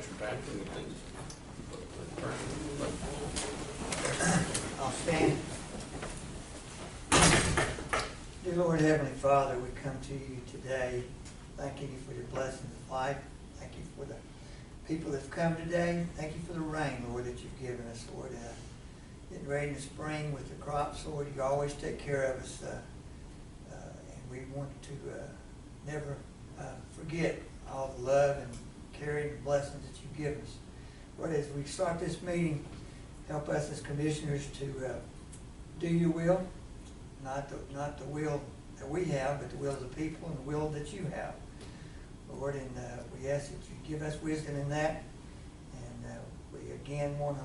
Mr. Patrick, please. I'll stand. Dear Lord Heavenly Father, we come to you today thanking you for your blessings of life. Thank you for the people that have come today. Thank you for the rain, Lord, that you've given us, Lord. Getting ready in the spring with the crops, Lord, you always take care of us. And we want to never forget all the love and caring and blessings that you give us. Lord, as we start this meeting, help us as commissioners to do your will, not the will that we have, but the will of the people and the will that you have. Lord, and we ask that you give us wisdom in that. And we again want to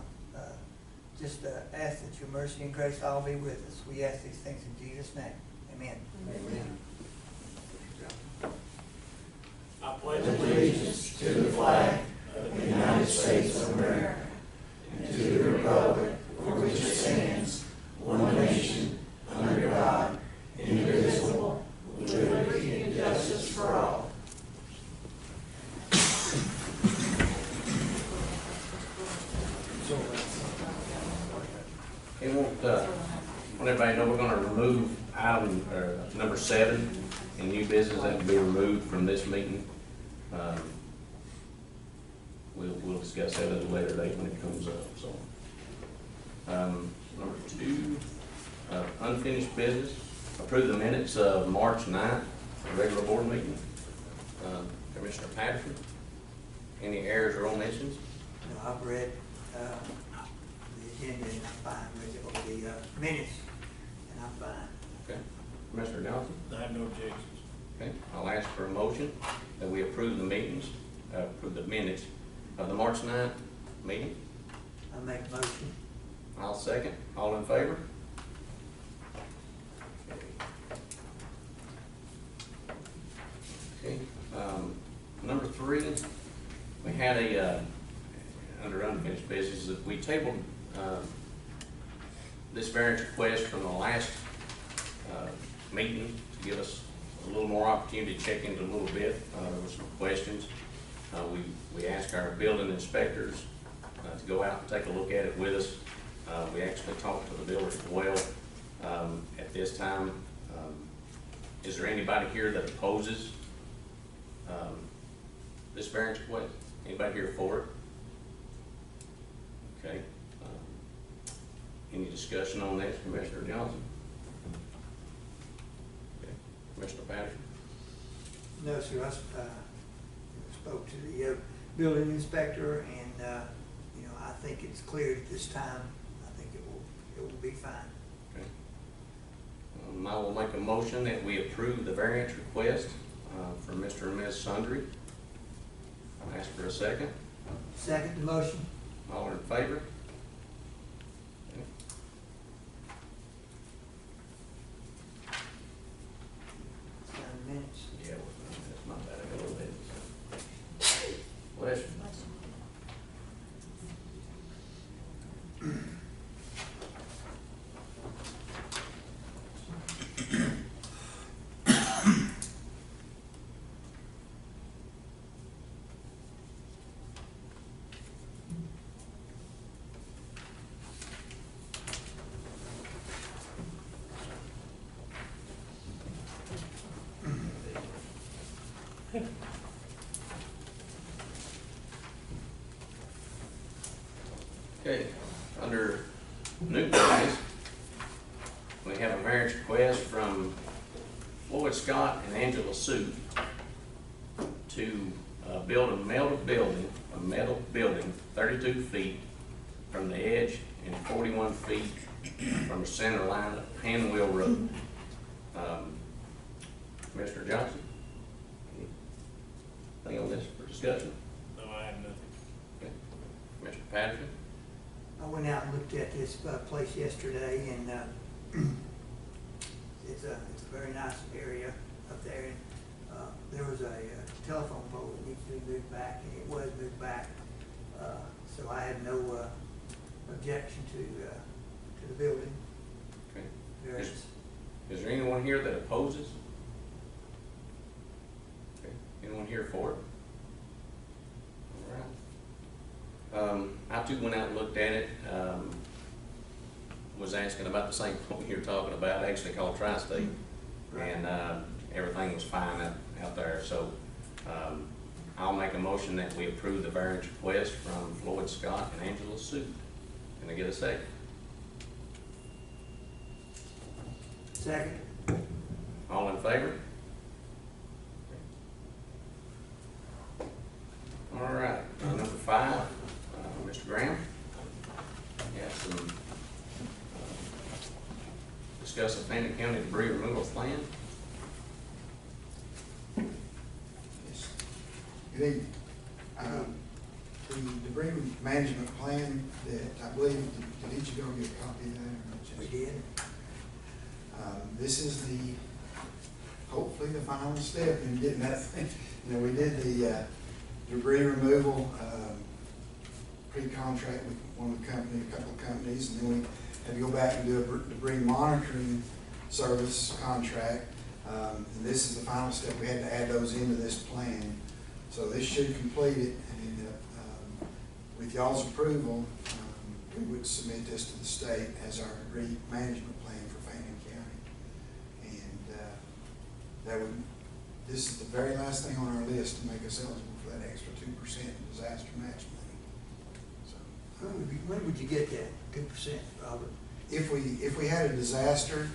just ask that your mercy and grace all be with us. We ask these things in Jesus' name. Amen. Amen. I pledge allegiance to the flag of the United States of America and to the republic for which it stands, one nation, under God, indivisible, with liberty and justice for all. I want everybody to know we're going to remove item number 7 in new business. That will be removed from this meeting. We'll discuss that at a later date when it comes up. So, number 2, unfinished business. Approve the minutes of March 9th, regular board meeting. Commissioner Patterson, any errors or omissions? No, I've read the agenda and I'm fine with it, or the minutes, and I'm fine. Okay. Commissioner Johnson? I have no objections. Okay. I'll ask for a motion that we approve the minutes of the March 9th meeting. I make a motion. I'll second. All in favor? Okay. Number 3, we had under unfinished business that we tabled this variance request from the last meeting to give us a little more opportunity to check into a little bit. There were some questions. We asked our building inspectors to go out and take a look at it with us. We actually talked to the builder as well. At this time, is there anybody here that opposes this variance request? Anybody here for it? Okay. Any discussion on this, Commissioner Johnson? Okay. Commissioner Patterson? No, sir, I spoke to the building inspector, and I think it's clear at this time. I think it will be fine. Okay. I will make a motion that we approve the variance request for Mr. and Ms. Sundry. I'll ask for a second. Second the motion. All in favor? Okay. Sign the minutes. Yeah, that's not bad. I got a little bit. Bless you. Okay, under new business, we have a variance request from Floyd Scott and Angela Sue to build a metal building 32 feet from the edge and 41 feet from the center line of Panwell Road. Commissioner Johnson, anything on this for discussion? No, I have nothing. Okay. Commissioner Patterson? I went out and looked at this place yesterday, and it's a very nice area up there. And there was a telephone pole that needs to be moved back, and it was moved back. So I had no objection to the building. Okay. Variance. Is there anyone here that opposes? Okay. Anyone here for it? All right. too went out and looked at it, was asking about the same point you're talking about, actually called Tri-State, and everything was fine out there. So I'll make a motion that we approve the variance request from Floyd Scott and Angela Sue. Can I get a second? Second. All in favor? All right, number 5, Mr. Graham. Got some, discuss the Fannin County debris removal plan. Yes. Good evening. The debris management plan that I believe, did each of y'all get a copy of that? Or not? We did. This is hopefully the final step in getting that thing. You know, we did the debris removal pre-contract with a couple of companies, and then we had to go back and do a debris monitoring service contract. And this is the final step. We had to add those into this plan. So this should complete it, and with y'all's approval, we would submit this to the state as our debris management plan for Fannin County. And this is the very last thing on our list to make us eligible for that extra 2% disaster match money. So, When would you get that 2%, Robert? if we had a disaster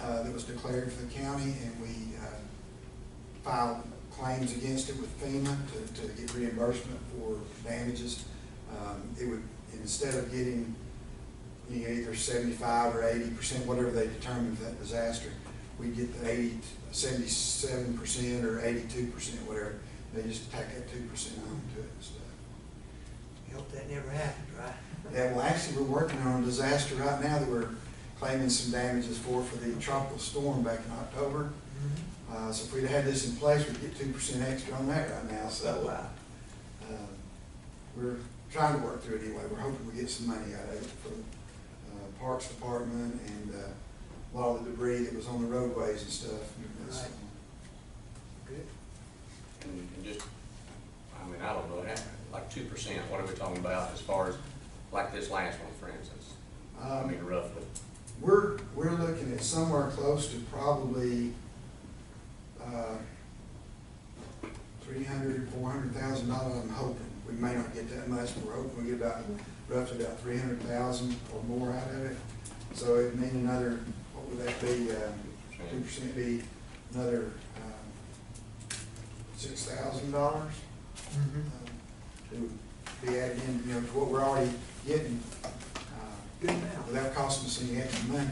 that was declared for the county and we filed claims against it with FEMA to get reimbursement for damages, it would, instead of getting either 75 or 80%, whatever they determine for that disaster, we'd get the 77% or 82%, whatever. They just tack that 2% onto it and stuff. We hope that never happened, right? Yeah, well, actually, we're working on a disaster right now that we're claiming some damages for the tropical storm back in October. So if we'd had this in place, we'd get 2% extra on that right now. So Wow. We're trying to work through it anyway. We're hoping we get some money out of it for the Parks Department and a lot of the debris that was on the roadways and stuff. Right. Good. And just, I mean, I don't know, like 2%, what are we talking about as far as, like this last one, for instance? I mean, roughly. We're looking at somewhere close to probably $300,000 to $400,000. I'm hoping we may not get that much, but we're hoping we get roughly about $300,000 or more out of it. So it would mean another, what would that be? 2% be another $6,000. It would be added in, you know, to what we're already getting. Good amount. Without costing us any extra money.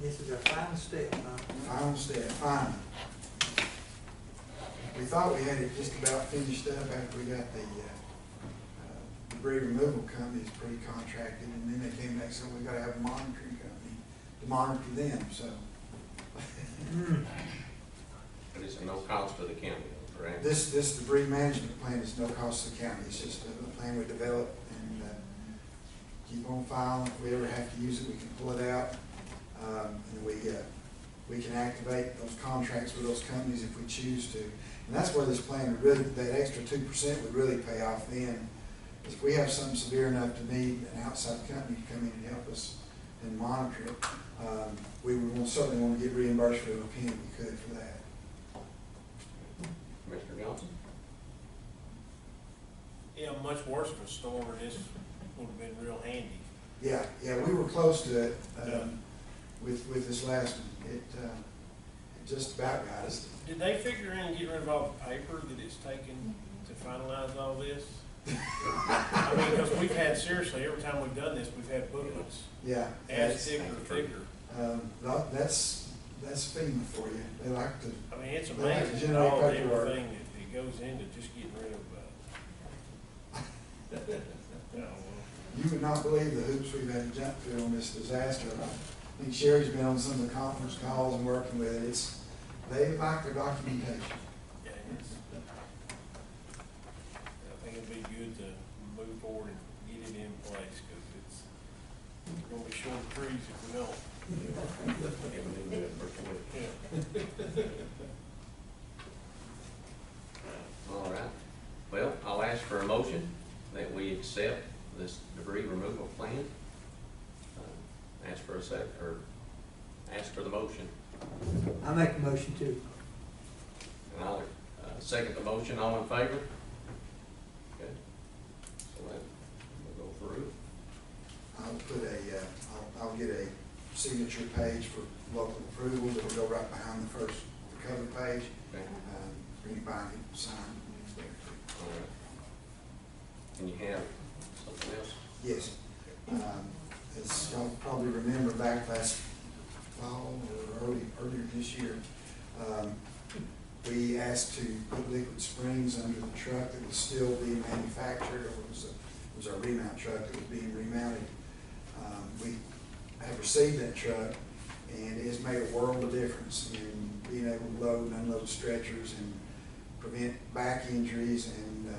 This is our final step, huh? Final step, final. We thought we had it just about finished up after we got the debris removal companies pre-contracted, and then they came back and said, we gotta have a monitoring company to monitor them, so. But it's no cost to the county, correct? This debris management plan is no cost to the county. It's just a plan we developed and keep on file. If we ever have to use it, we can pull it out. And we can activate those contracts with those companies if we choose to. And that's where this plan would really, that extra 2% would really pay off then. If we have something severe enough to need an outside company to come in and help us and monitor it, we would certainly want to get reimbursed for every penny we could for that. Mr. Johnson? Yeah, much worse of a storm, this would have been real handy. Yeah, we were close to it with this last one. It just about got us. Did they figure in getting rid of all the paper that it's taken to finalize all this? I mean, because we've had, seriously, every time we've done this, we've had booklets. Yeah. As thicker and thicker. That's FEMA for you. They like to. I mean, it's they like to amazing, generate all paperwork. everything that goes into just getting rid of, You would not believe the hoops we've had to jump through on this disaster. I think Sherry's been on some of the conference calls and working with it. They like their documentation. yeah, I think it'd be good to move forward and get it in place, because it's gonna be short of trees if we don't. Yeah. All right. Well, I'll ask for a motion that a second, or ask for the motion. I make a motion too. And I'll second the motion. All in favor? Okay. So that will go through. I'll put I'll get a signature page for local approval that will go right behind the cover page. Okay. For anybody to sign. All right. And you have something else? Yes. As y'all probably remember back last fall or earlier this year, we asked to put liquid springs under the truck that was still being manufactured, or it was our remount truck that was being remounted. We have received that truck, and it has made a world of difference in being able to load and unload stretchers and prevent back injuries and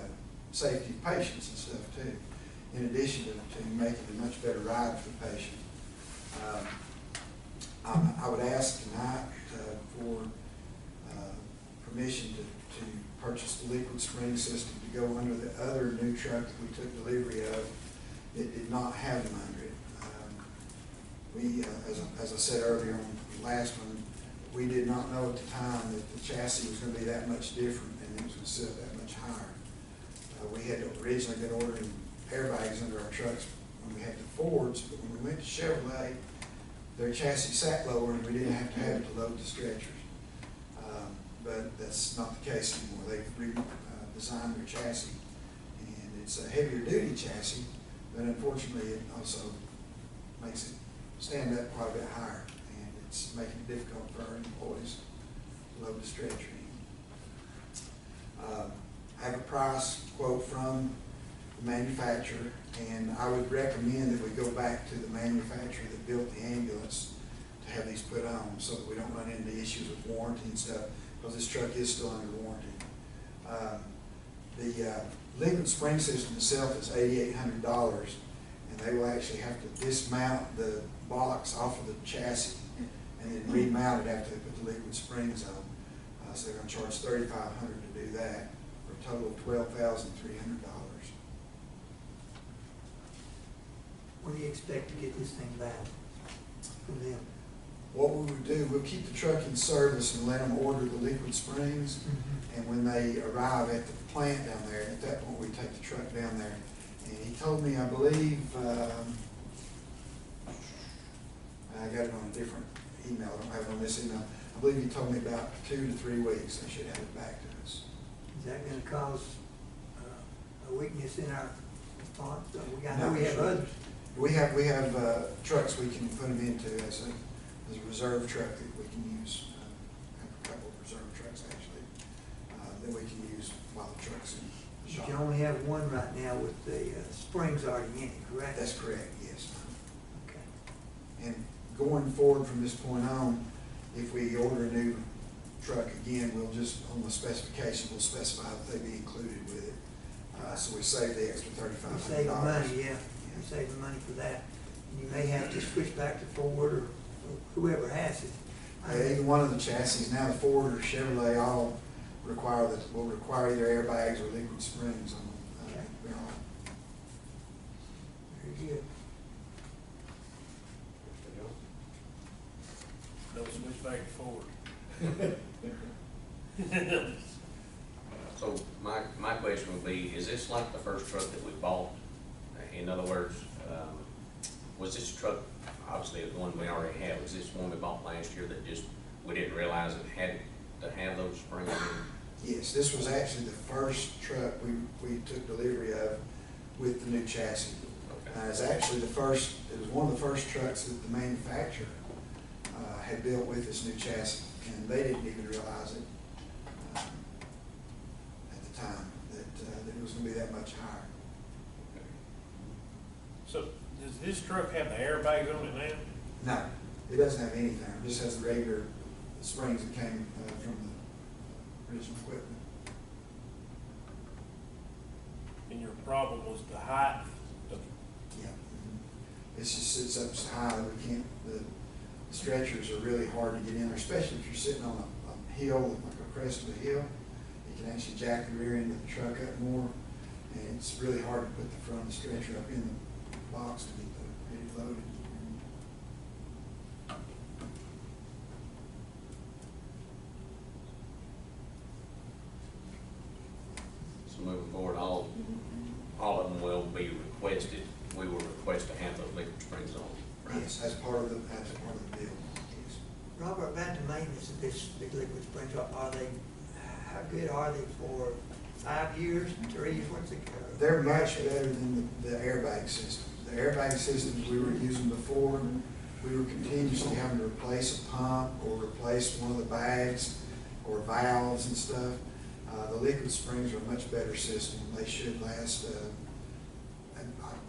safety of patients and stuff too, in addition to making it a much better ride for the patient. I would ask tonight for permission to purchase the liquid spring system to go under the other new truck that we took delivery of. It did not have them under it. As I said earlier on the last one, we did not know at the time that the chassis was going to be that much different and it was going to sit that much higher. We had originally been ordering airbags under our trucks when we had the Fords, but when we went to Chevrolet, their chassis sat lower and we didn't have to have it to load the stretchers. But that's not the case anymore. They've redesigned their chassis, and it's a heavier duty chassis, but unfortunately it also makes it stand up quite a bit higher, and it's making it difficult for our employees to load the stretcher in. I have a price quote from the manufacturer, and I would recommend that we go back to the manufacturer that built the ambulance to have these put on so that we don't run into issues with warranty and stuff, because this truck is still under warranty. The liquid spring system itself is $8,800, and they will actually have to dismount the box off of the chassis and then remount it after they put the liquid springs on. So they're going to charge $3,500 to do that, for a total of $12,300. When do you expect to get this thing back from them? What we would do, we'll keep the truck in service and let them order the liquid springs. And when they arrive at the plant down there, at that point we take the truck down there. And he told me, I believe, I got it on a different email, I don't have it on this email. I believe he told me about 2 to 3 weeks they should have it back to us. Is that gonna cause a weakness in our response? I know No, we have sure. others. We have trucks we can put them into as a reserve truck that we can use. Have a couple of reserve trucks actually that we can use while the truck's in the You shop. can only have one right now with the springs already in it, correct? That's correct, yes. Okay. And going forward from this point on, if we order a new truck again, we'll just, on the specification, we'll specify that they be included with it. So we save the extra $3,500. You save the money, yeah. You save the money for that. And you may have to switch back to Ford or whoever has it. Either one of the chassis, now the Ford or Chevrolet, all will require either airbags or liquid springs on them. Okay. They're all. Very good. No switch back to Ford. So my question would be, is this like the first truck that we bought? In other words, was this truck, obviously the one we already had, was this one we bought last year that just, we didn't realize it had to have those springs in? Yes, this was actually the first truck we took delivery of with the new chassis. Okay. It's actually it was one of the first trucks that the manufacturer had built with this new chassis, and they didn't even realize it at the time that it was going to be that much higher. So does this truck have the airbags on it now? No, it doesn't have anything. It just has the regular springs that came from the original equipment. And your problem was the height of, Yeah. It's just sits up so high that we can't, the stretchers are really hard to get in there, especially if you're sitting on a hill, like a crest of a hill. You can actually jack the rear end of the truck up more, and it's really hard to put the front of the stretcher up in the box to get the ready loaded. moving forward, all of them will be requested, we will request to have those liquid springs on. Right? Yes, as part of the deal, yes. Robert, about the maintenance of this, the liquid springs, are they, how good are they for 5 years, 3 years, what's it? They're much better than the airbag systems. The airbag systems we were using before, we were continuously having to replace a pump or replace one of the bags or valves and stuff. The liquid springs are a much better system. They should last,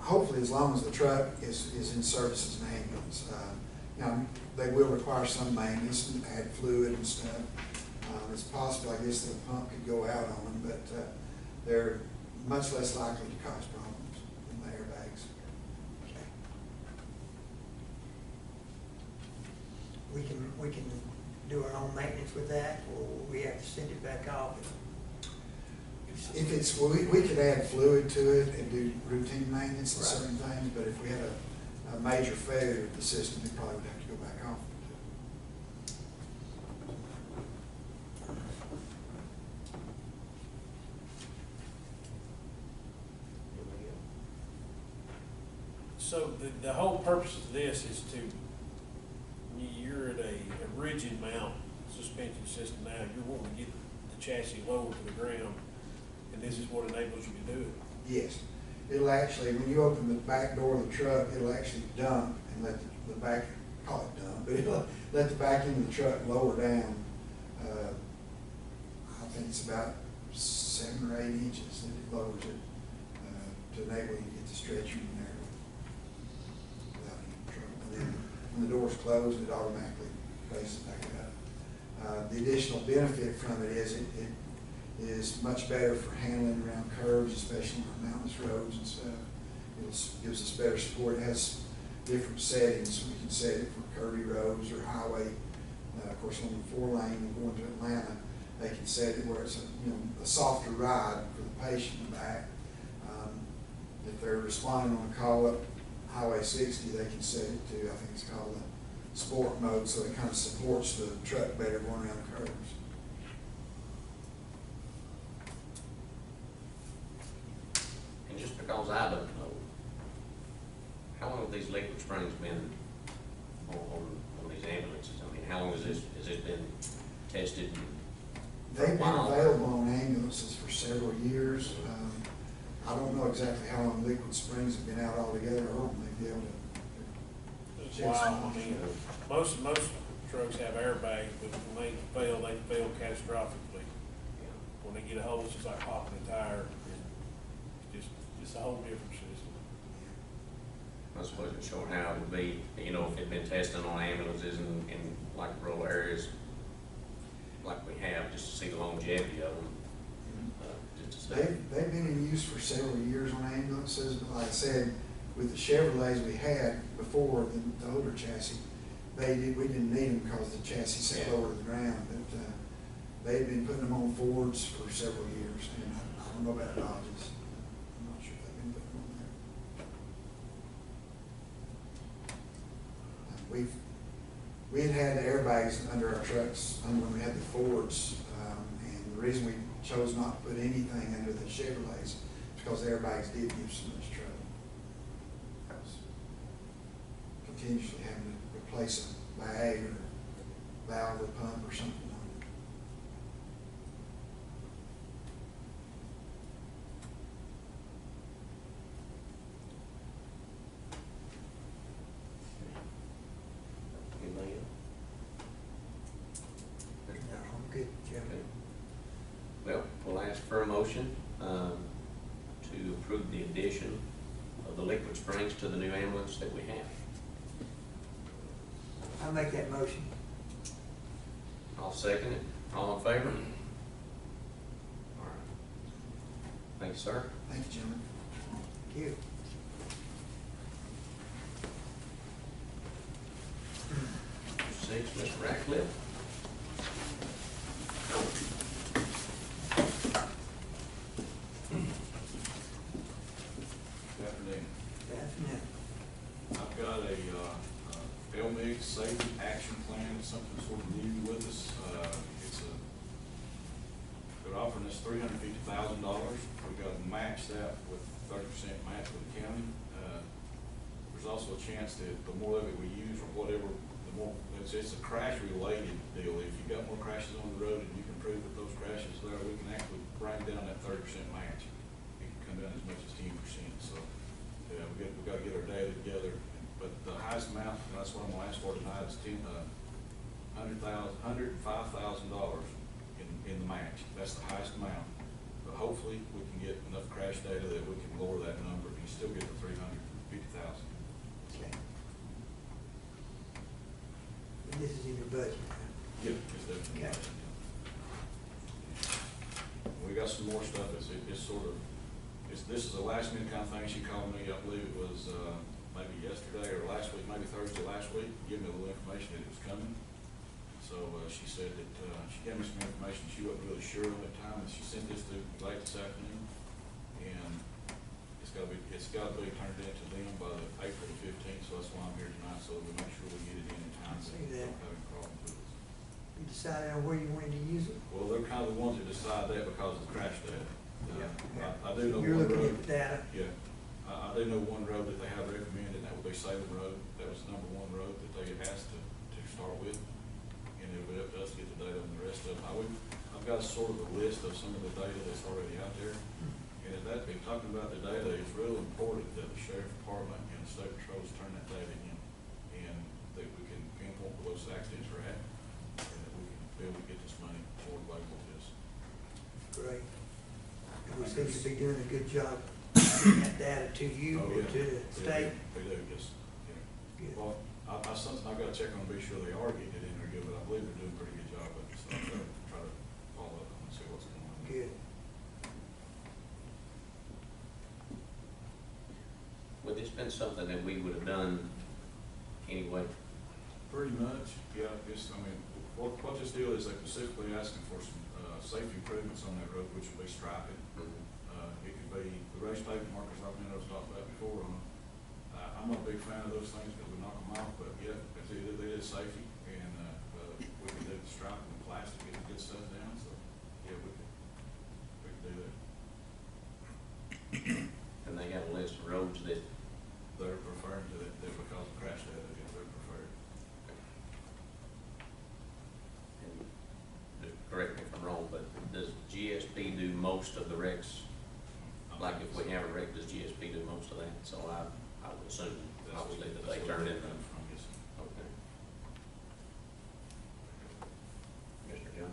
hopefully as long as the truck is in service as an ambulance. Now, they will require some maintenance and add fluid and stuff. It's possible, I guess, that a pump could go out on them, but they're much less likely to cause problems than the airbags. We can do our own maintenance with that, or we have to send it back off? If it's, well, we could add fluid to it and do routine maintenance and certain things, but if we had a major failure of the system, we probably would have to go back off. So the whole purpose of this is to, you're at a rigid mount suspension system now, you're wanting to get the chassis lower to the ground, and this is what enables you to do it. Yes. It'll actually, when you open the back door of the truck, it'll actually dump and let the back, call it dump, but it'll let the back end of the truck lower down. I think it's about 7 or 8 inches that it lowers it to enable you to get the stretcher in there without any trouble. And then when the door's closed, it automatically raises back up. The additional benefit from it is it is much better for handling around curves, especially on mountainous roads and stuff. It gives us better support. It has different settings, so we can set it for curvy roads or highway. Of course, on the 4-lane and going to Atlanta, they can set it where it's a softer ride for the patient in the back. If they're responding on a call up Highway 60, they can set it to, I think it's called the sport mode, so it kind of supports the truck better going around the curves. And just because I don't know, how long have these liquid springs been on these ambulances? I mean, how long has it been tested? They've been available on ambulances for several years. I don't know exactly how long liquid springs have been out altogether. I hope they'll be able to. Wow, I mean, most trucks have airbags, but when they fail catastrophically. When they get a hole, it's just like popping a tire. It's a whole different system. I suppose it showed how it would be, if it'd been testing on ambulances in like rural areas like we have, just to see the longevity of them. They've been in use for several years on ambulances, but like I said, with the Chevrolets we had before, the older chassis, we didn't need them because the chassis sat lower to the ground, but they've been putting them on Fords for several years, and I don't know about Dodges. I'm not sure if they've been putting them on there. We had the airbags under our trucks when we had the Fords, and the reason we chose not to put anything under the Chevrolets is because the airbags did give so much trouble. I was continuously having to replace a bag or valve or pump or something on it. Anybody else? No, I'm good, Jim. Okay. Well, we'll ask for a motion to approve the addition of the liquid springs to the new ambulance that we have. I'll make that motion. I'll second it. All in favor? All right. Thank you, sir. Thank you, gentlemen. Thank you. Number 6, Mr. Ratcliffe. Good afternoon. Good afternoon. I've got a LMIG safety action plan, something sort of new with us. They're offering us $350,000 for chance that the more of it we use or whatever, the more, it's a crash related deal. If you've got more crashes on the road and you can prove that those crashes there, we can actually bring down that 30% match. It can come down as much as 10%, so, yeah, we gotta get our data together. But the highest amount, and that's what I'm gonna ask for tonight, is $105,000 in the match. That's the highest amount. But hopefully, we can get enough crash data that we can lower that number and still get the $350,000. Okay. And this is in your budget now? Yeah, it's definitely. Okay. We got some more stuff. It's sort of, this is a last minute kind of thing. She called me, I believe it was, maybe yesterday or last week, maybe Thursday last week, give me a little information that it was coming. So, she said that, she gave me some information she wasn't really sure on at the time, and she sent this to late this afternoon. And it's gotta be turned into them by the April the 15th, so that's why I'm here tonight, so we make sure we get it in time. I So see we that. don't have any problems with it. You decided on where you wanted to use it? Well, they're kind of the ones that decide that because of the crash data. I do know You're one looking road. at the data? Yeah, I do know one road that they have recommended, and that would be Salem Road. That was the #1 road that they asked to start with. And it'll be up to us to get the data on the rest of them. I've got sort of a list of some of the data that's already out there. And if that, if talking about the data, it's really important that the sheriff department and the state patrols turn that data in. And that we can pinpoint where those accidents are at, and that we can be able to get this money more available to us. Great. And we seem to be doing a good job getting that data to you Oh, or yeah. to the state. They do, yes. Yeah. Good. Well, something I've got to check on to be sure they are getting it in there good, but I believe they're doing a pretty good job of it, so I've got to try to follow up and see what's going on. Good. Would this been something that we would have done anyway? Pretty much, yeah, I mean, what this deal is, they specifically asking for some, safety improvements on that road, which would be striping. It could be the raised pavement markers like I was talking about before on. I'm not a big fan of those things because we knock them off, but yeah, it is safety, and, we can do the striping and plastic, get the good stuff down, so, yeah, we can do that. And they got a list of roads that, They're referring to that because of crash data, yeah, they're preferred. and correct me if I'm wrong, but does GSP do most of the wrecks? Like if we have a wreck, does GSP do most of that? So I would assume, obviously, that they turn it in. From, yes. Okay. Mr. John?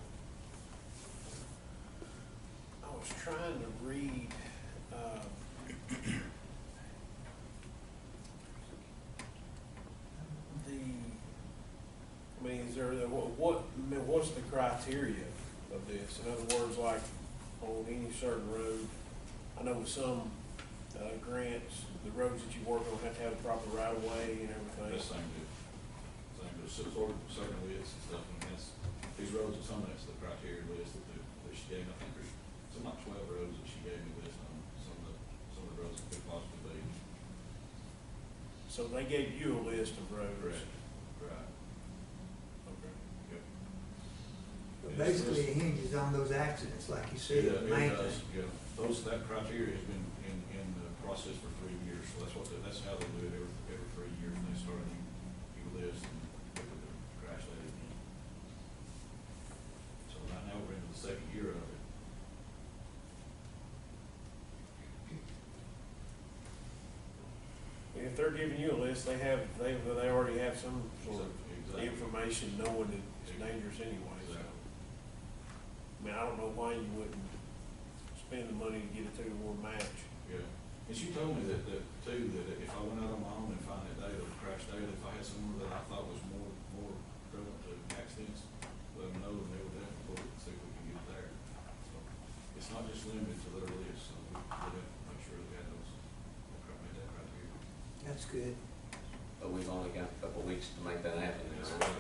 I was trying to read, I mean, is there, what's the criteria of this? In other words, like, on any certain road, I know with some, grants, the roads that you work on have to have a proper right of way and everything. That's same deal. Sort of certain lists and stuff, and that's, these roads are some of that's the criteria list that she gave me. I think there's some like 12 roads that she gave me list on, some of the roads that could possibly be. So they gave you a list of roads? Right. Okay. Yep. But basically, it hinges on those accidents, like you said, It maintenance. does, yeah. That criteria has been in the process for 3 years, so that's how they do it every 3 years. They start a new list and look at the crash data again. So right now, we're into the 2nd year of it. And if they're giving you a list, they already have some sort of Exactly. information knowing that it's dangerous anyway, so. Exactly. I mean, I don't know why you wouldn't spend the money to get a 2-to-1 match. Yeah, and she told me that too, that if I went out on my own and found that data, the crash data, if I had someone that I thought was more prevalent to accidents, let them know, and they would definitely look and see if we can get it there. So, it's not just limited to their list, so we have to make sure that we had those, made that criteria. That's good. But we've only got a couple of weeks to make that happen. It's got to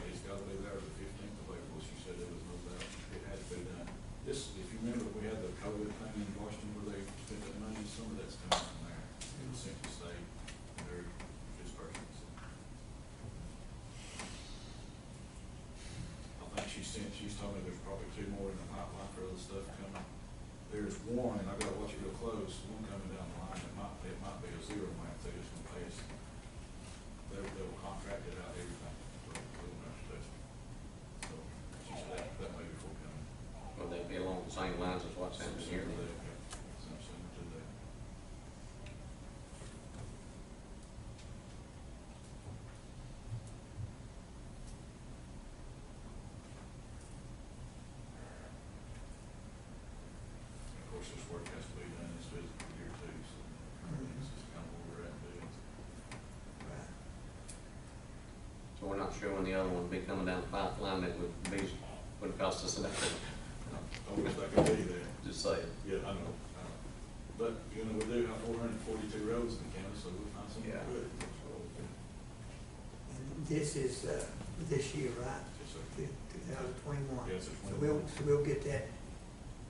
be there the 15th of April, she said there was no doubt, it had to be done. This, if you remember, we had the COVID thing in Washington where they spent that money, some of that's coming from there. It was sent to state, and they're dispersing, so. I think she's told me there's probably 2 more in the pipeline for other stuff coming. There's one, and I've got to watch it real close, one coming down the line, it might be a zero match, they just gonna pay us they'll contract it out, everything, so they'll have to test it. So, she said that may be forthcoming. Would they be along the same lines as what's happening here? Similar to that, yeah. Similar to that. Of course, this work has to be done this fiscal year too, so this is kind of where we're at doing. Right. So we're not sure when the other one will be coming down the pipeline that would cost us enough. I wish I could tell you that. Just say it. Yeah, I know. But, you know, we do have 442 roads in the county, so we'll find something Yeah. good. And this is, this year, right? Yes, sir. 2021. Yes, it's So we'll get that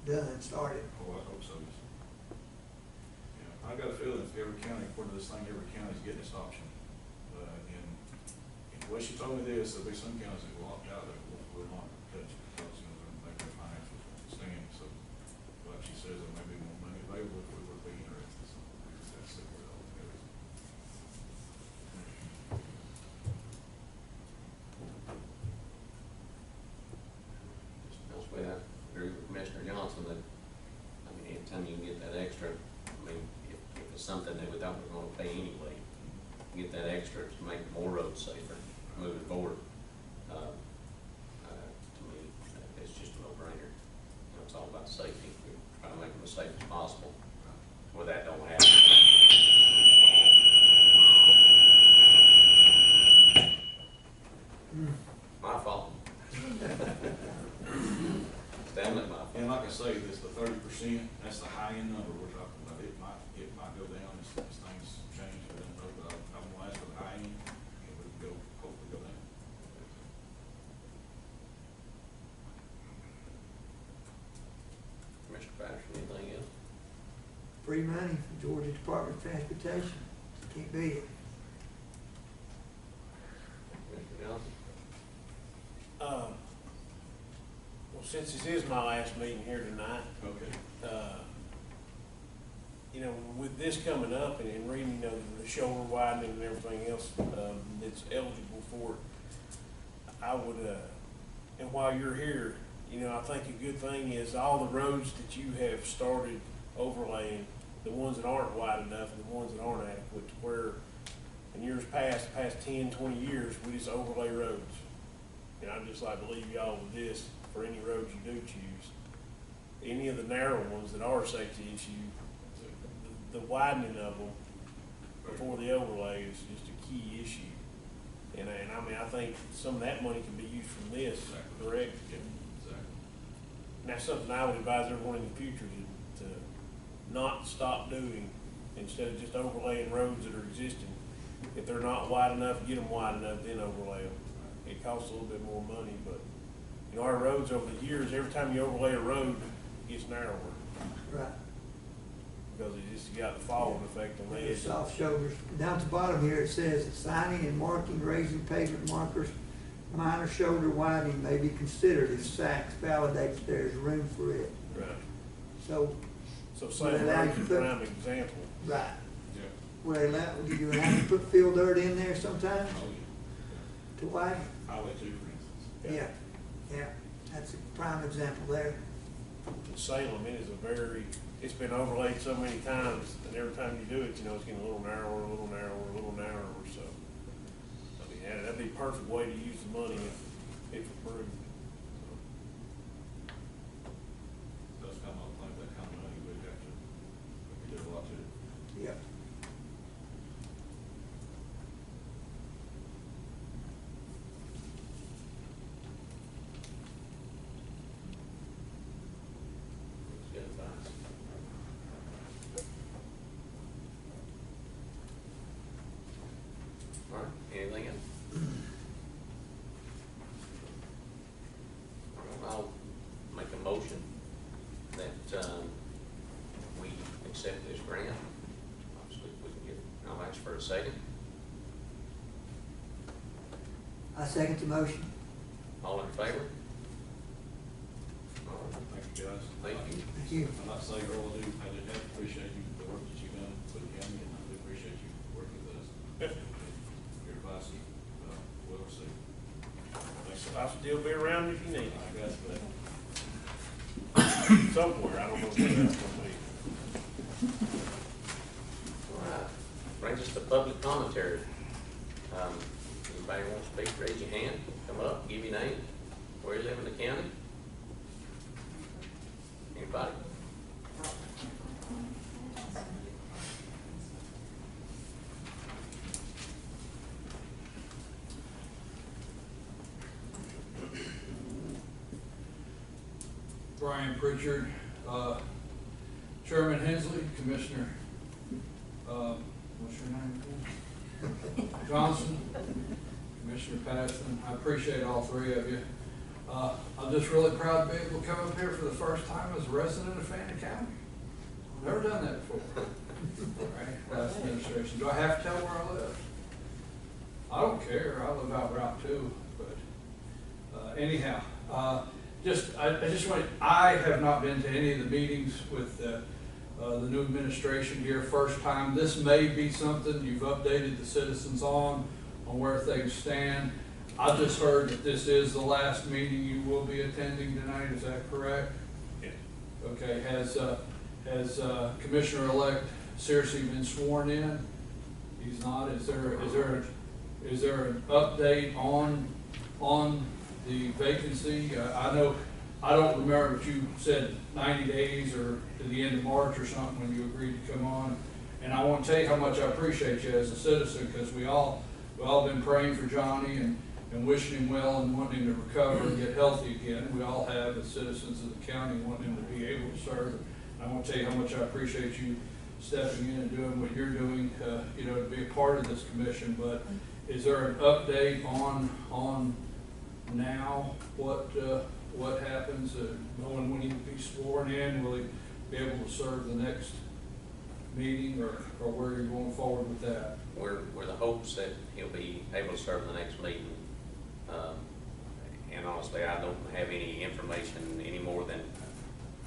done, started. Oh, I hope so. Yeah, I got a feeling if every county, according to this thing, every county's getting this option. And the way she told me this, there'll be some counties that will opt out of it, will not touch it, because, you know, they're making their financials stand. So, like she says, there may be more money available if we would be interested, so we just have to see where it all goes. That's why I agree with Commissioner Johnson that, I mean, anytime you can get that extra, I mean, if it's something that we thought we were gonna pay anyway, get that extra to make more roads safer moving forward. To me, it's just a no-brainer. You know, it's all about safety. We try to make them as safe as possible. Where that don't happen. My fault. It's definitely my fault. And like I say, this, the 30%, that's the high-end number we're talking about. It might go down as things change, I don't know, but I'm gonna ask for the high end, and we can hopefully go down. Commissioner Patterson, anything else? Free money from Georgia Department of Transportation. Can't beat it. Commissioner Johnson? Well, since this is my last meeting here tonight, Okay. you know, with this coming up and reading, you know, the shoulder widening and everything else, that's eligible for it, I would, and while you're here, you know, I think a good thing is all the roads that you have started overlaying, the ones that aren't wide enough and the ones that aren't adequate, to where in years past 10, 20 years, we just overlay roads. And I'd just like to leave y'all with this, for any roads you do choose, any of the narrow ones that are a safety issue, the widening of them before the overlay is just a key issue. And I mean, I think some of that money can be used from this, Exactly. correct? Yeah, exactly. And that's something I would advise everyone in the future to not stop doing, instead of just overlaying roads that are existing. If they're not wide enough, get them wide enough, then overlay them. It costs a little bit more money, but, you know, our roads over the years, every time you overlay a road, it gets narrower, Right. because it just got the falling effect on the The edge. soft shoulders. Down at the bottom here, it says signing and marking, raising pavement markers, minor shoulder widening may be considered if SACS validates there is room for it. Right. So, So Well, Salem that Road's a could- prime example. right, Yeah. where do you have to put fill dirt in there sometimes Oh, yeah. to widen? Highway 2, for instance. Yeah, that's a prime example there. In Salem, it is it's been overlaid so many times, and every time you do it, you know, it's getting a little narrower, a little narrower, a little narrower, so. I mean, that'd be a perfect way to use the money if approved. Those kind of things, that kind of money, we do a lot to it. Yep. That's good advice. All right, anything else? All right, I'll make a motion that, we accept this grant. Obviously, we can get, I'll ask for a second. I second the motion. All in favor? All right, Thank you, guys. thank you. Thank you. I'd like to say, Earl, I do appreciate you, the work that you've done for the county, and I do appreciate you working with us. Your advice still be around if you need it. I guess, but Somewhere, I don't know where that's gonna be. All right, brings us to public commentary. Anybody want to speak, raise your hand, come up, give your name, where you live in the county? Anybody? Brian Pritchard, Chairman Hensley, Commissioner, what's your name again? Johnson, Commissioner Patterson. I appreciate all three of you. I'm just really proud to be able to come up here for the first time as a resident of Fannin County. Never done that before. Right, last administration. Do I have to tell where I live? I don't care. I live out Route 2, but anyhow. I have not been to any of the meetings with the new administration here. First time. This may be something you've updated the citizens on where things stand. I just heard that this is the last meeting you will be attending tonight. Is that correct? Yeah. Okay. Has Commissioner-elect Searcy been sworn in? He's not. Is there an update on the vacancy? I don't remember if you said 90 days or to the end of March or something when you agreed to come on. And I want to tell you how much I appreciate you as a citizen, because we all been praying for Johnny and wishing him well and wanting him to recover and get healthy again. We all have as citizens of the county, wanting him to be able to serve. And I want to tell you how much I appreciate you stepping in and doing what you're doing, to be a part of this commission. But is there an update on now what happens, knowing when he will be sworn in? Will he be able to serve the next meeting, or where you're going forward with that? We're the hopes that he'll be able to serve the next meeting. And honestly, I don't have any information any more than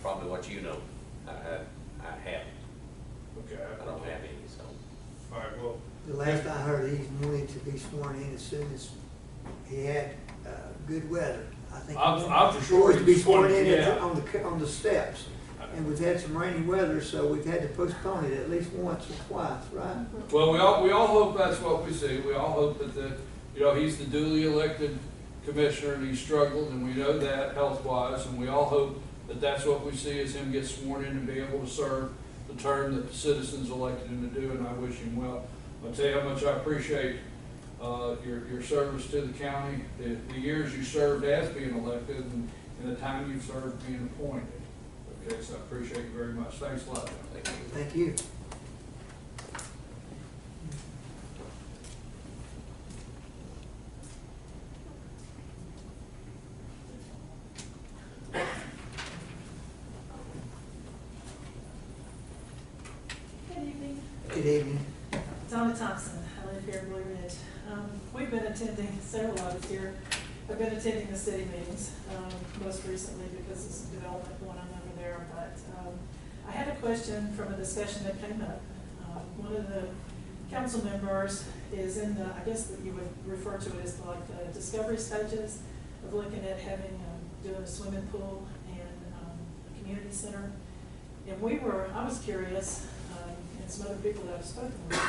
probably what you know. I haven't. Okay. I don't have any, so. All right, well. The last I heard, he wanted to be sworn in as soon as he had good weather. I think I'm for he sure was to be he's sworn in yeah. on the steps. And we've had some rainy weather, so we've had to postpone it at least once or twice, right? Well, we all hope that's what we see. We all hope that he's the duly elected commissioner, and he struggled, and we know that health-wise, and we all hope that that's what we see, is him get sworn in and be able to serve the term that the citizens elected him to do, and I wish him well. I'll tell you how much I appreciate your service to the county, the years you served as being elected, and the time you've served being appointed. Okay, so I appreciate you very much. Thanks a lot. Thank you. Thank you. Good evening. Good evening. Donna Thompson. I live here in Blue Ridge. We've been attending, several of us here have been attending the city meetings, most recently because of some development going on over there. But I had a question from a discussion that came up. One of the council members is in the, I guess that you would refer to it as like the discovery stages of looking at having, doing a swimming pool and a community center. And I was curious, and some other people that I've spoken with,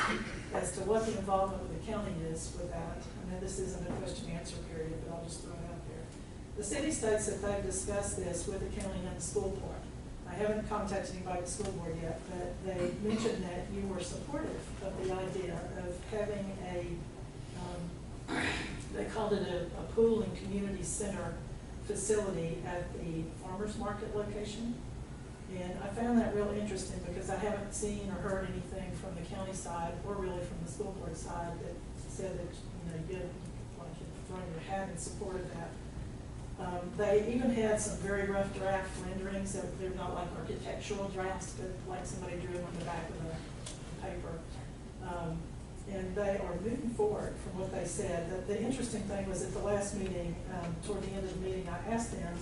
as to what the involvement with the county is with that. I know this isn't a question and answer period, but I'll just throw it out there. The city states that they've discussed this with the county and the school board. I haven't contacted anybody at the school board yet, but they mentioned that you were supportive of the idea of having they called it a pool and community center facility at the farmers market location. And I found that real interesting because I haven't seen or heard anything from the county side or really from the school board side that said that, you did like throwing your hat in support of that. They even had some very rough draft renderings. They're not like architectural drafts, but like somebody drew on the back of the paper. And they are moving forward from what they said. The interesting thing was at the last meeting, toward the end of the meeting, I asked them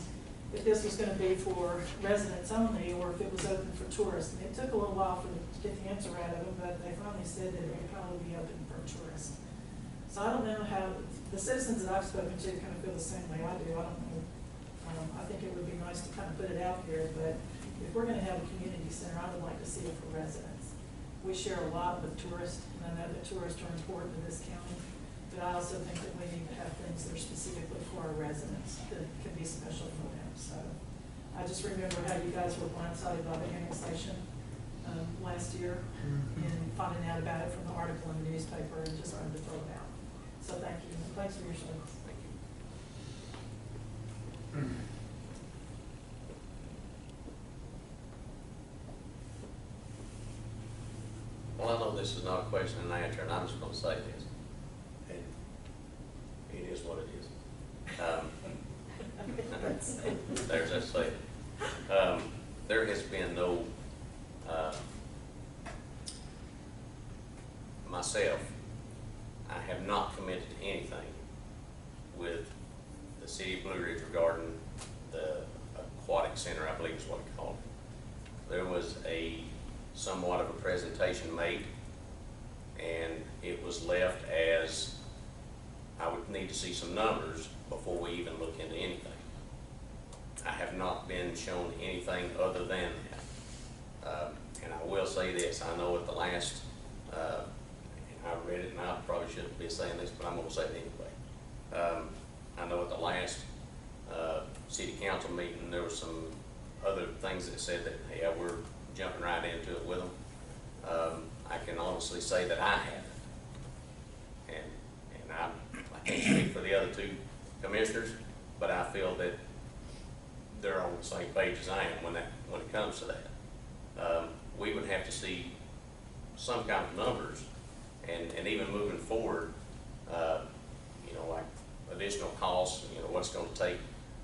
if this was going to be for residents only or if it was open for tourists. And it took a little while for them to get the answer out of them, but they finally said that it would probably be open for tourists. So I don't know how, the citizens that I've spoken to kind of feel the same way I do, I don't know. I think it would be nice to kind of put it out here, but if we're gonna have a community center, I would like to see it for residents. We share a lot with tourists, and I know that tourists are important to this county, but I also think that we need to have things that are specifically for our residents, that can be special for them, so. I just remember how you guys were blindsided by the annexation, last year, and finding out about it from the article in the newspaper, and just wanted to throw it out. So thank you, and thanks for your service. Thank you. Well, I know this is not a question and answer, and I'm just gonna say this. And it is what it is. There's that say. There has been no, myself, I have not committed to anything with the city of Blue Ridge regarding the aquatic center, I believe is what it's called. There was somewhat of a presentation made, and it was left as I would need to see some numbers before we even look into anything. I have not been shown anything other than that. And I will say this, I know at the last, and I read it and I probably shouldn't be saying this, but I'm gonna say it anyway. I know at the last city council meeting, there were some other things that said that, hey, we're jumping right into it with them. I can honestly say that I haven't. And I can't speak for the other two commissioners, but I feel that they're on the same page as I am when it comes to that. We would have to see some kind of numbers, and even moving forward, you know, like additional costs, you know, what's going to take.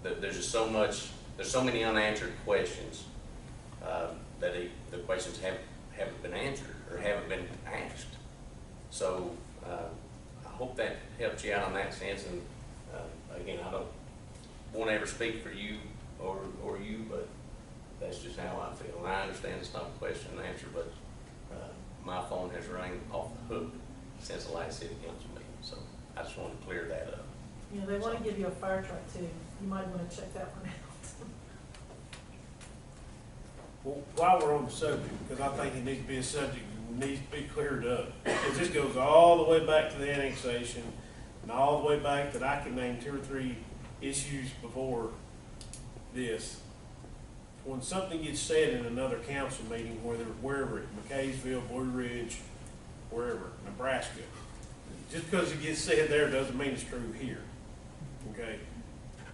There's just so much, there's so many unanswered questions that the questions haven't been answered or haven't been asked. So I hope that helps you out in that sense. And again, I don't want to ever speak for you or you, but that's just how I feel. And I understand it's not a question and answer, but my phone has rang off the hook since the last city council meeting. So I just want to clear that up. You know, they want to give you a fire truck too. You might want to check that one out. Well, while we're on the subject, because I think it needs to be a subject that needs to be cleared up, because this goes all the way back to the annexation, and all the way back that I can name 2 or 3 issues before this. When something gets said in another council meeting, wherever, McKaysville, Blue Ridge, wherever, Nebraska, just because it gets said there doesn't mean it's true here. Okay?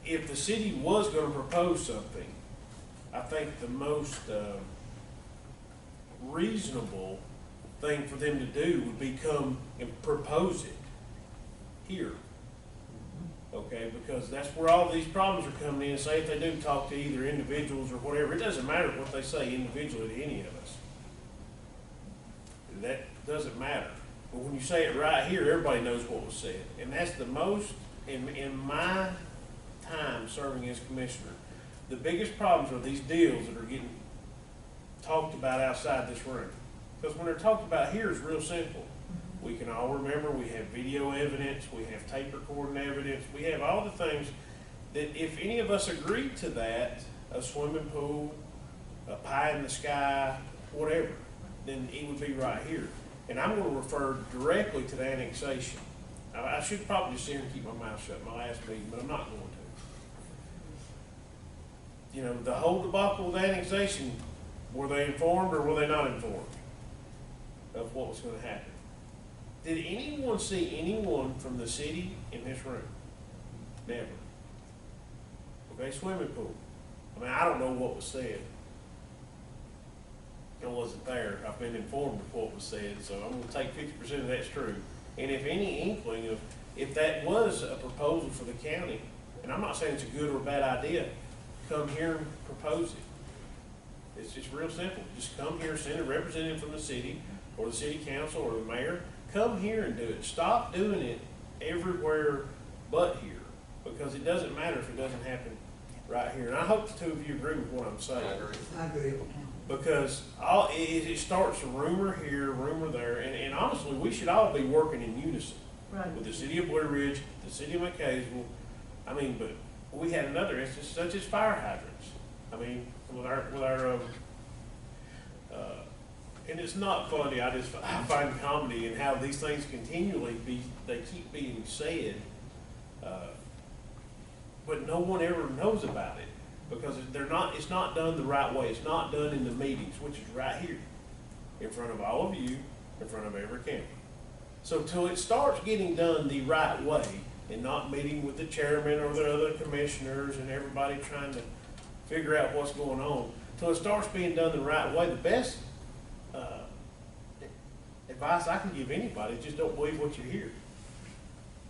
If the city was going to propose something, I think the most reasonable thing for them to do would be come and propose it here. Okay, because that's where all these problems are coming in. Say if they do talk to either individuals or whatever, it doesn't matter what they say individually to any of us. That doesn't matter. But when you say it right here, everybody knows what was said. And that's the most, in my time serving as commissioner, the biggest problems are these deals that are getting talked about outside this room. Because when they're talked about here, it's real simple. We can all remember, we have video evidence, we have tape recording evidence, we have all the things that if any of us agreed to that, a swimming pool, a pie in the sky, whatever, then it would be right here. And I'm going to refer directly to the annexation. I should probably just sit here and keep my mouth shut in my last meeting, but I'm not going to. You know, the whole debacle with annexation, were they informed or were they not informed of what was going to happen? Did anyone see anyone from the city in this room? Never. Okay, swimming pool. I mean, I don't know what was said. I wasn't there. I've been informed of what was said, so I'm going to take 50% of that's true. And if any inkling of, if that was a proposal for the county, and I'm not saying it's a good or a bad idea, come here and propose it. It's just real simple. Just come here, send a representative from the city, or the city council, or the mayor. Come here and do it. Stop doing it everywhere but here, because it doesn't matter if it doesn't happen right here. And I hope the two of you agree with what I'm saying. I agree. Because it starts a rumor here, rumor there, and honestly, we should all be working in unison. Right. with the city of Blue Ridge, the city of McCaysville. I mean, but we had another instance such as fire hydrants. I mean, with our, and it's not funny, I find comedy in how these things they keep being said, but no one ever knows about it, because it's not done the right way. It's not done in the meetings, which is right here, in front of all of you, in front of every county. So till it starts getting done the right way, and not meeting with the chairman or the other commissioners and everybody trying to figure out what's going on, till it starts being done the right way, the best advice I can give anybody is just don't believe what you hear.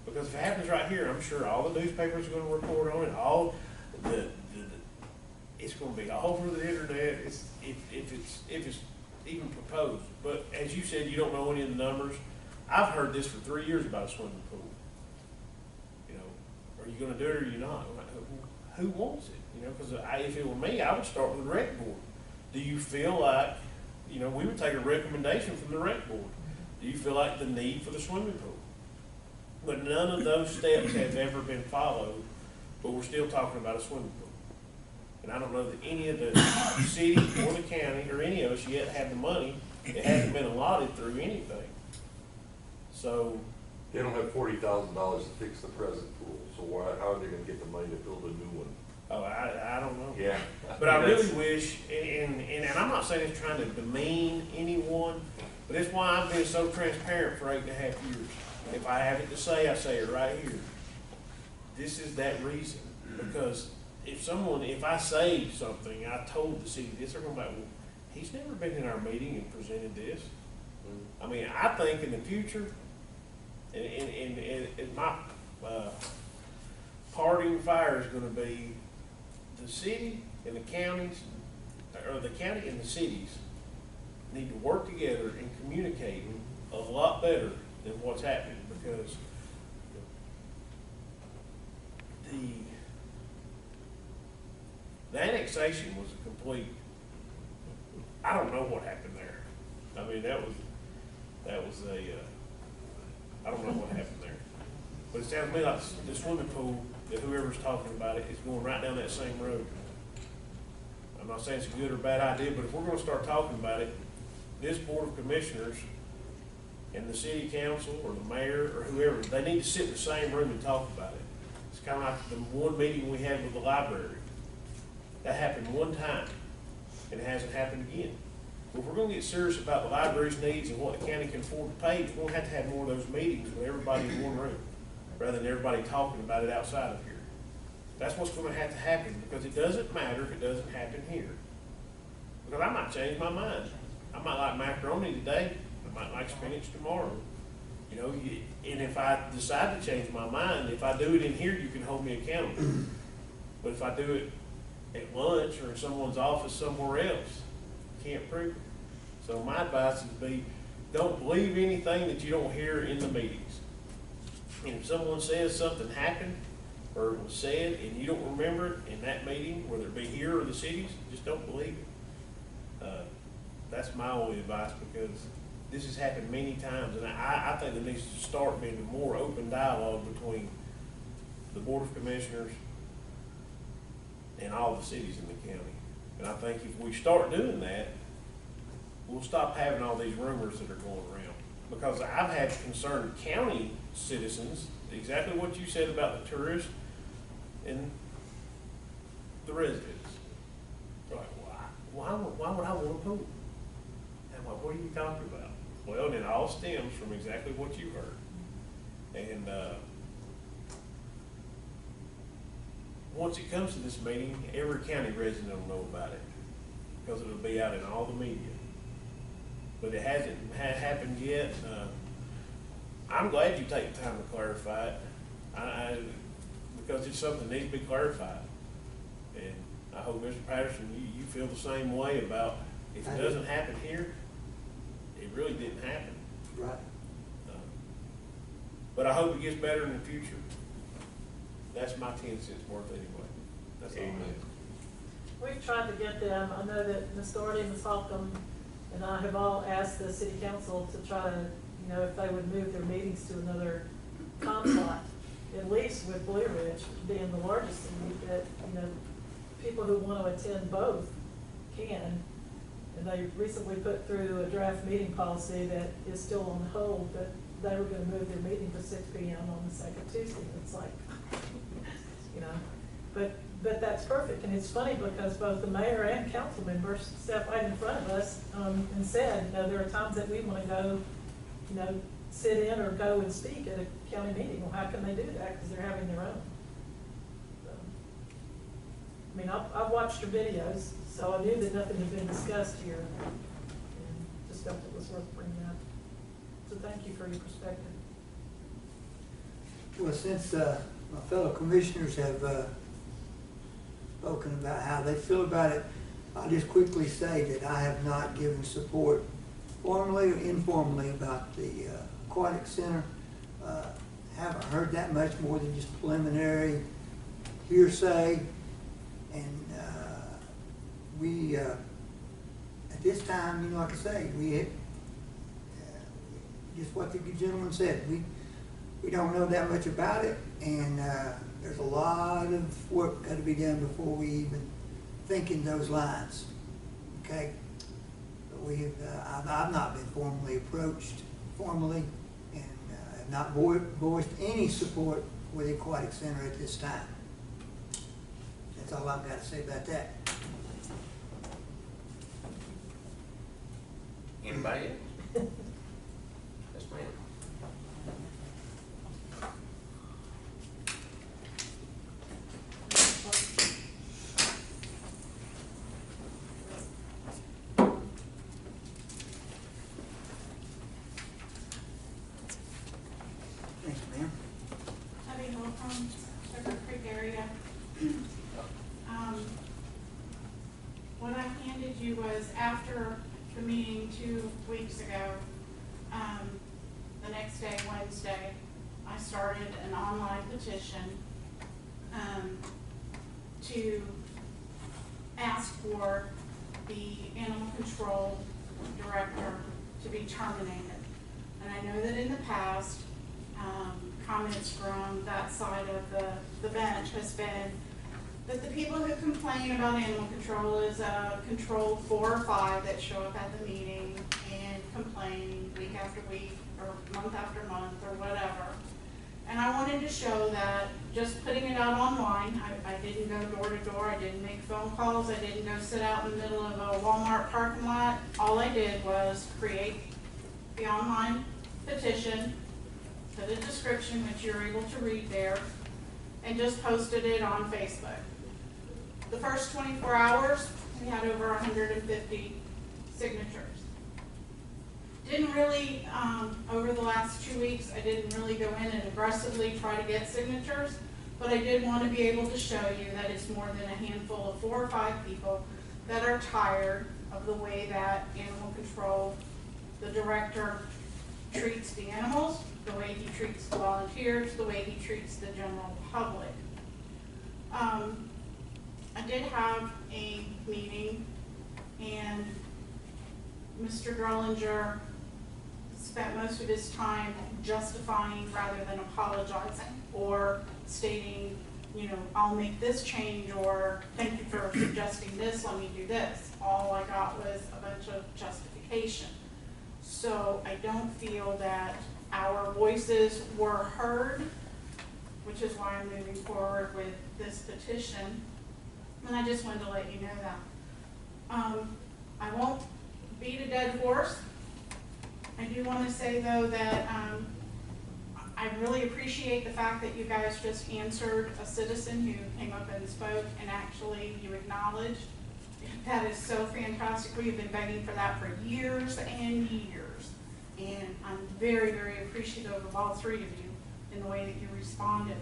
Because if it happens right here, I'm sure all the newspapers are gonna report on it, all it's gonna be all over the internet, if it's even proposed. But as you said, you don't know any of the numbers. I've heard this for 3 years about a swimming pool. You know, are you gonna do it or are you not? Who wants it? You know, because if it were me, I would start with the rec board. Do you feel like, you know, we would take a recommendation from the rec board. Do you feel like the need for the swimming pool? But none of those steps have ever been followed, but we're still talking about a swimming pool. And I don't know that any of the city or the county or any of us yet have the money. It hasn't been allotted through anything. So. They don't have $40,000 to fix the present pool, so how are they gonna get the money to build a new one? Oh, I don't know. Yeah. But I really wish, and I'm not saying it's trying to demean anyone, but it's why I've been so transparent for 8.5 years. If I have it to say, I say it right here. This is that reason. Because if I say something, I told the city this, they're going to be like, well, he's never been in our meeting and presented this. I mean, I think in the future, and my parting fire is going to be the city and the counties, or the county and the cities need to work together and communicate a lot better than what's happening, because the annexation was a complete, I don't know what happened there. I mean, that was I don't know what happened there. But it sounds to me like the swimming pool, that whoever's talking about it is going right down that same road. I'm not saying it's a good or bad idea, but if we're gonna start talking about it, this board of commissioners and the city council or the mayor or whoever, they need to sit in the same room and talk about it. It's kind of like the one meeting we had with the library. That happened one time, and it hasn't happened again. But if we're gonna get serious about the library's needs and what the county can afford to pay, we're gonna have to have more of those meetings with everybody in one room, rather than everybody talking about it outside of here. That's what's gonna have to happen, because it doesn't matter if it doesn't happen here. Because I might change my mind. I might like macaroni today, I might like spinach tomorrow. You know, and if I decide to change my mind, if I do it in here, you can hold me accountable. But if I do it at lunch or in someone's office somewhere else, you can't prove it. So my advice would be, don't believe anything that you don't hear in the meetings. And if someone says something happened or it was said and you don't remember it in that meeting, whether it be here or the cities, just don't believe it. That's my only advice, because this has happened many times, and I think there needs to start being a more open dialogue between the Board of Commissioners and all the cities in the county. And I think if we start doing that, we'll stop having all these rumors that are going around. Because I've had concerned county citizens, exactly what you said about the tourists and the residents. They're like, why would I want a pool? And I'm like, what are you talking about? Well, and it all stems from exactly what you heard. And once it comes to this meeting, every county resident will know about it, because it'll be out in all the media. But it hasn't happened yet. I'm glad you take the time to clarify it, because it's something that needs to be clarified. And I hope, Mr. Patterson, you feel the same way about, if it doesn't happen here, it really didn't happen. Right. But I hope it gets better in the future. That's my 10 cents worth anyway. That's all. Amen. We've tried to get them, I know that Ms. Doherty and Ms. Holcomb and I have all asked the city council to try to, if they would move their meetings to another comp slot, at least with Blue Ridge being the largest city, that, you know, people who want to attend both can. And they recently put through a draft meeting policy that is still on hold, but they were gonna move their meeting to 6 p.m. on the second Tuesday. It's like, you know, but that's perfect. And it's funny because both the mayor and council members stepped right in front of us, and said, you know, there are times that we wanna go, you know, sit in or go and speak at a county meeting. Well, how can they do that? Because they're having their own. So, I mean, I've watched your videos, so I knew that nothing had been discussed here, and just felt it was worth bringing up. So thank you for your perspective. Well, since my fellow commissioners have spoken about how they feel about it, I'll just quickly say that I have not given support formally or informally about the aquatic center. Haven't heard that much more than just preliminary hearsay. And we, at this time, you know, like I say, we, just what the gentleman said, we don't know that much about it, and there's a lot of work got to be done before we even think in those lines, okay? But I've not been formally approached, and have not voiced any support for the aquatic center at this time. That's all I've got to say about that. Anybody else? Yes, ma'am. Thank you, ma'am. Debbie Hill from Sugar Creek area. What I handed you was after the meeting 2 weeks ago, the next day, Wednesday, I started an online petition to ask for the animal control director to be terminated. And I know that in the past, comments from that side of the bench has been that the people who complain about animal control is controlled 4 or 5 that show up at the meeting and complain week after week or month after month or whatever. And I wanted to show that just putting it out online, I didn't go door to door, I didn't make phone calls, I didn't go sit out in the middle of a Walmart parking lot. All I did was create the online petition, put a description which you're able to read there, and just posted it on Facebook. The first 24 hours, we had over 150 signatures. Didn't really, over the last 2 weeks, I didn't really go in and aggressively try to get signatures, but I did want to be able to show you that it's more than a handful of 4 or 5 people that are tired of the way that animal control, the director treats the animals, the way he treats the volunteers, the way he treats the general public. I did have a meeting, and Mr. Drollinger spent most of his time justifying rather than apologizing or stating, you know, I'll make this change, or thank you for suggesting this, let me do this. All I got was a bunch of justification. So I don't feel that our voices were heard, which is why I'm moving forward with this petition. And I just wanted to let you know that. I won't beat a dead horse. I do want to say, though, that I really appreciate the fact that you guys just answered a citizen who came up and spoke, and actually you acknowledged. That is so fantastic. We've been begging for that for years and years. And I'm very, very appreciative of all 3 of you in the way that you responded.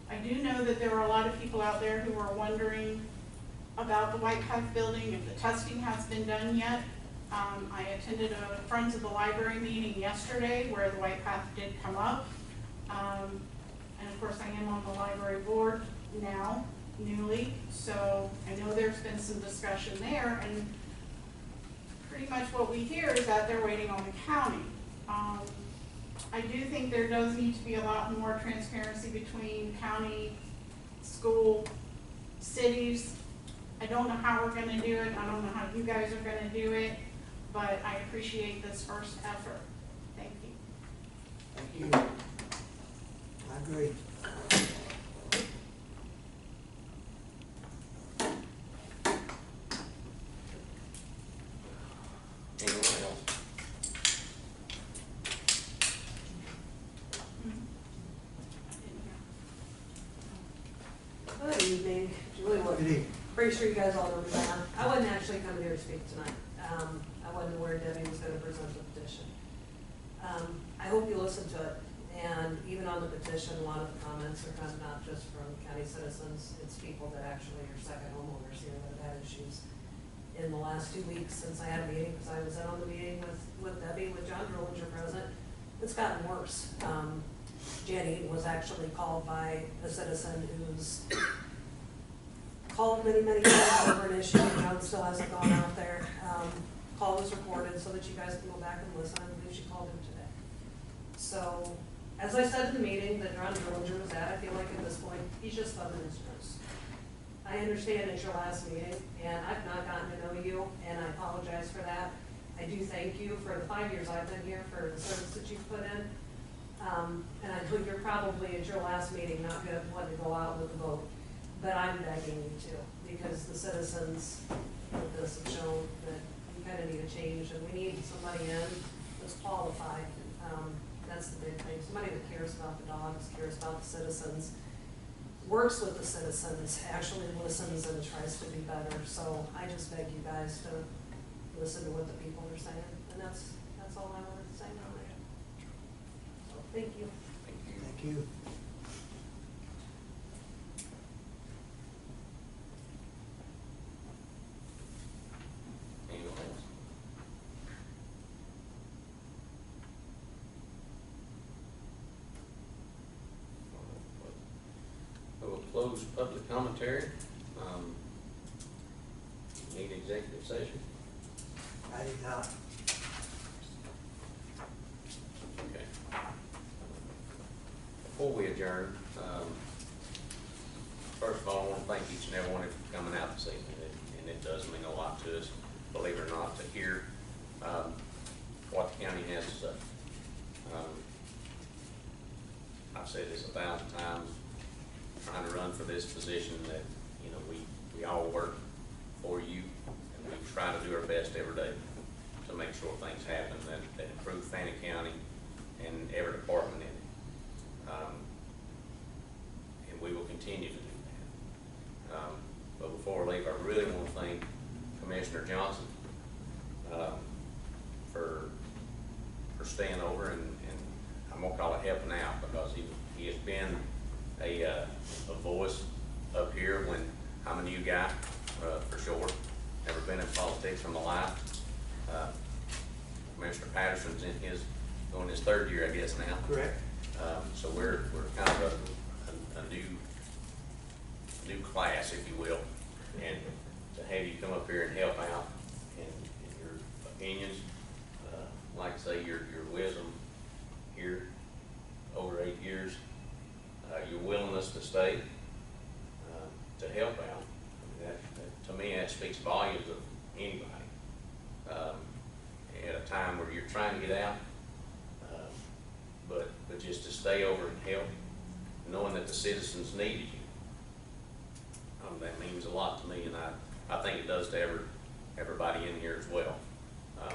I do know that there are a lot of people out there who are wondering about the White Path building, if the testing has been done yet. I attended a Friends of the Library meeting yesterday where the White Path did come up. And of course I am on the library board now, newly, so I know there's been some discussion there, and pretty much what we hear is that they're waiting on the county. I do think there does need to be a lot more transparency between county, school, cities. I don't know how we're gonna do it, I don't know how you guys are gonna do it, but I appreciate this first effort. Thank you. Thank you. I agree. Anyone else? Good evening, Julie Wood. Good evening. Pretty sure you guys all know who I am. I wasn't actually coming here to speak tonight. I wasn't aware Debbie was gonna present the petition. I hope you listen to it, and even on the petition, a lot of the comments are kind of not just from county citizens, it's people that actually are second homeowners here that have had issues in the last 2 weeks since I had a meeting, because I was in on the meeting with Debbie, with John Drollinger present. It's gotten worse. Jenny was actually called by a citizen who's called many, many times over an issue, and John still hasn't gone out there. Call was recorded so that you guys can go back and listen. I believe she called him today. So, as I said in the meeting that John Drollinger was at, I feel like at this point, he's just thumbing his nose. I understand it's your last meeting, and I've not gotten to know you, and I apologize for that. I do thank you for the 5 years I've been here, for the service that you've put in. And I know you're probably at your last meeting not gonna want to go out with a vote, but I'm begging you to, because the citizens of this have shown that we kind of need a change, and we need somebody in that's qualified. That's the big thing, somebody that cares about the dogs, cares about the citizens, works with the citizens, actually listens and tries to be better. So I just beg you guys to listen to what the people are saying, and that's all I wanted to say on that. So thank you. Thank you. Thank you. Anyone else? We'll close public commentary. Need executive session? I did not. Okay. Before we adjourn, first of all, I want to thank each and every one of you for coming out this evening, and it does mean a lot to us, believe it or not, to hear what the county has to say. I've said this 1,000 times, trying to run for this position, that, you know, we all work for you, and we try to do our best every day to make sure things happen that improve Fannin County and every department in it. And we will continue to do that. But before I leave, I really want to thank Commissioner Johnson for staying over, and I'm gonna call it helping out, because he has been a voice up here when I'm a new guy, for sure. Never been in politics in my life. Commissioner Patterson's going his 3rd year, I guess, now. Correct. So we're kind of a new class, if you will, and to have you come up here and help out in your opinions, like I say, your wisdom here over 8 years, your willingness to stay, to help out. To me, that speaks volumes of anybody. At a time where you're trying to get out, but just to stay over and help, knowing that the citizens needed you, that means a lot to me, and I think it does to everybody in here as well. I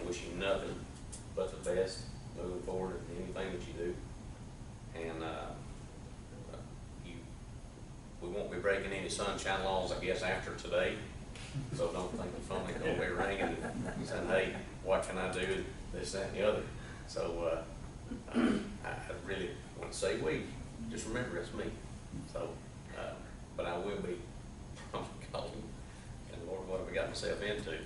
wish you nothing but the best moving forward in anything that you do, and we won't be breaking any sunshine laws, I guess, after today. So don't think the phone ain't gonna be ringing and saying, hey, what can I do, this, that, and the other. So I really want to say we, just remember it's me. So, but I will be calling, and Lord, what have I got myself into?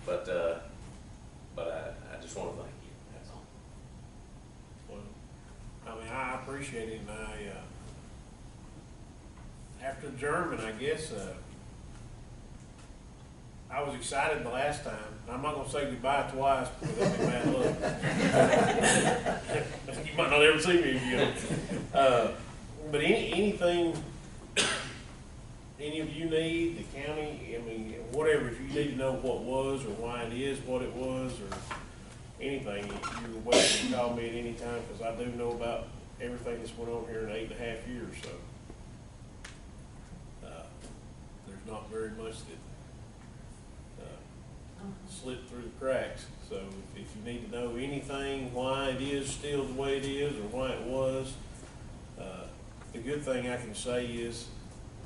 But I just want to thank you, that's all. Well, I mean, I appreciate it, and after German, I guess, I was excited the last time, and I'm not gonna say goodbye twice, because that'd be bad luck. You might not ever see me again. But anything, any of you need, the county, I mean, whatever, if you need to know what was, or why it is what it was, or anything, you're welcome to call me at any time, because I do know about everything that's went on here in 8.5 years, so. There's not very much that slipped through the cracks. So if you need to know anything, why it is still the way it is, or why it was, the good thing I can say is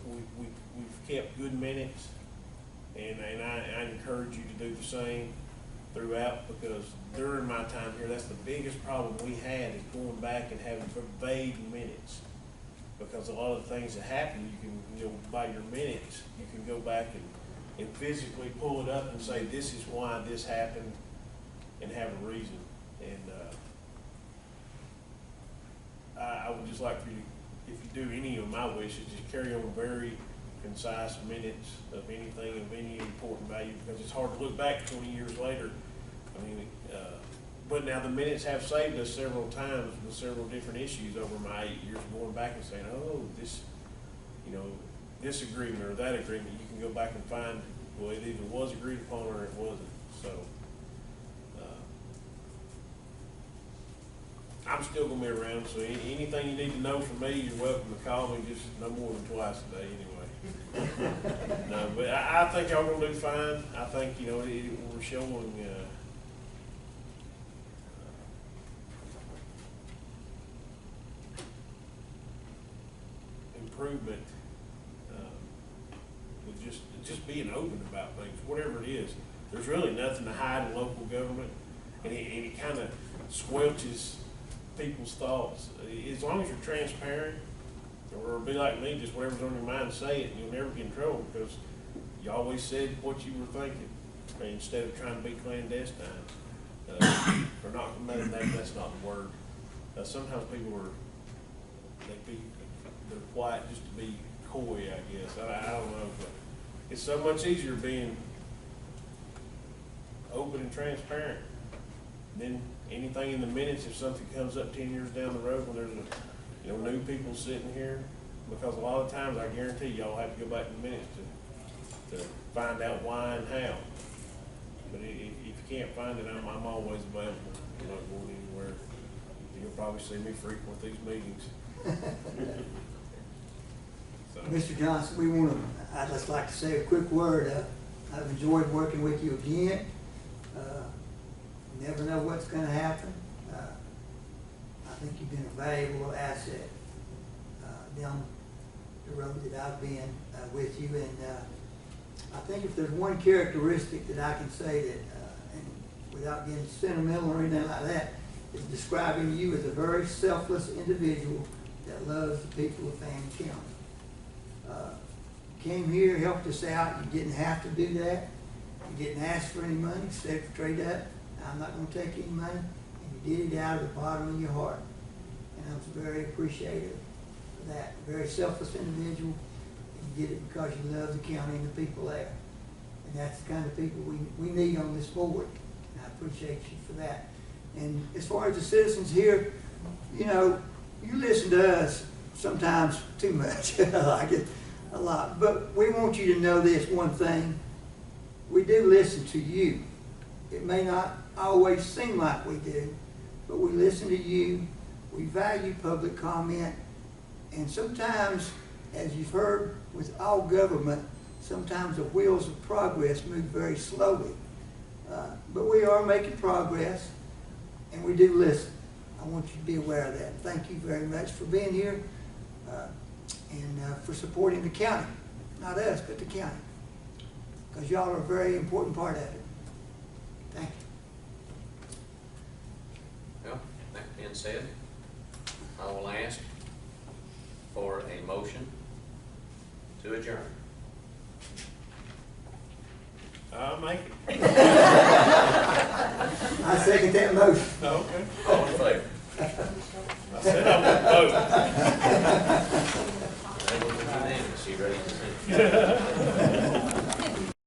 we've kept good minutes, and I encourage you to do the same throughout, because during my time here, that's the biggest problem we had, is going back and having vague minutes. Because a lot of the things that happen, you can, by your minutes, you can go back and physically pull it up and say, this is why this happened, and have a reason. And I would just like for you, if you do any of my wishes, just carry on very concise minutes of anything of any important value, because it's hard to look back 20 years later. I mean, but now the minutes have saved us several times with several different issues over my 8 years, going back and saying, oh, this, this agreement or that agreement, you can go back and find, well, it either was agreed upon or it wasn't. So I'm still gonna be around, so anything you need to know from me, you're welcome to call me, just no more than twice a day anyway. No, but I think y'all gonna do fine. I think, we're showing, improvement, with just being open about things, whatever it is. There's really nothing to hide in local government, and it kind of squelches people's thoughts. As long as you're transparent, or be like me, just whatever's on your mind, say it, and you'll never get in trouble, because you always said what you were thinking, instead of trying to be clandestine. Or not, that's not the word. Sometimes people they're quiet just to be coy, I guess. I don't know, but it's so much easier being open and transparent. Then anything in the minutes, if something comes up 10 years down the road when there's new people sitting here, because a lot of times I guarantee y'all have to go back in the minutes to find out why and how. But if you can't find it, I'm always available. I'm not going anywhere. You'll probably see me frequent these meetings. So. Mr. Johnson, I'd just like to say a quick word. I've enjoyed working with you again. You never know what's going to happen. I think you've been a valuable asset down the road that I've been with you. And I think if there's one characteristic that I can say that, and without getting sentimental or anything like that, is describing you as a very selfless individual that loves the people of Fannin County. Came here, helped us out. You didn't have to do that. You didn't ask for any money, stayed for trade up. I'm not going to take any money. And you did it out of the bottom of your heart. And I was very appreciative of that. A very selfless individual. And you did it because you love the county and the people there. And that's the kind of people we need on this board. And I appreciate you for that. And as far as the citizens here, you listen to us sometimes too much. I like it a lot. But we want you to know this one thing. We do listen to you. It may not always seem like we do, but we listen to you. We value public comment. And sometimes, as you've heard with all government, sometimes the wheels of progress move very slowly. But we are making progress, and we do listen. I want you to be aware of that. Thank you very much for being here and for supporting the county. Not us, but the county. Because y'all are a very important part of it. Thank you. Well, that being said, I will ask for a motion to adjourn. I'll make it. I second that motion. Okay.